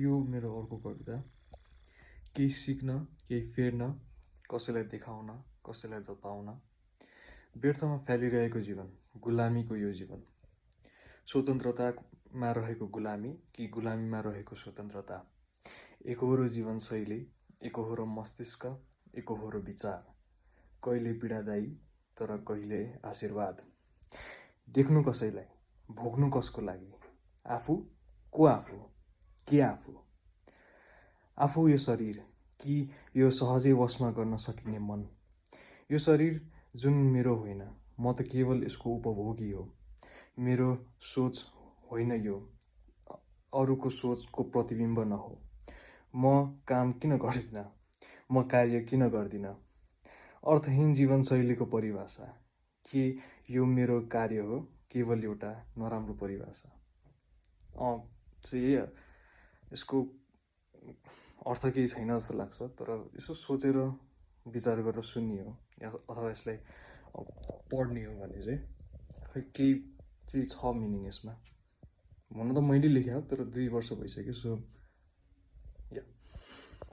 यो मेरो अर्को कविता। केही सिक्न, केही फेर्न, कसैलाई देखाउन, कसैलाई जताउन, व्यर्थमा फैलिरहेको जीवन, गुलामीको यो जीवन। स्वतन्त्रतामा रहेको गुलामी कि गुलामीमा रहेको स्वतन्त्रता। एकहोरो जीवनशैली, एकहोरो मस्तिष्क, एकहोरो विचार। कहिले पीडादायी तर कहिले आशीर्वाद। देख्नु कसैलाई, भोग्नु कसको लागि? आफू को आफू? के आफू? आफू यो शरीर कि यो सहजै वशमा गर्न सकिने मन? यो शरीर जुन मेरो होइन, म त केवल यसको उपभोगी हो। मेरो सोच होइन यो, अरूको सोचको प्रतिबिम्ब नहो। म काम किन गर्दिनँ? म कार्य किन गर्दिनँ? अर्थहीन जीवनशैलीको परिभाषा के यो मेरो कार्य हो? केवल एउटा नराम्रो परिभाषा। चाहिँ यसको अर्थ केही छैन जस्तो लाग्छ, तर यसो सोचेर विचार गरेर सुन्ने हो या अथवा यसलाई पढ्ने हो भने चाहिँ खै केही चाहिँ छ मिनिङ यसमा। भन्न त मैले लेखेँ हो, तर 2 वर्ष भइसक्यो, सो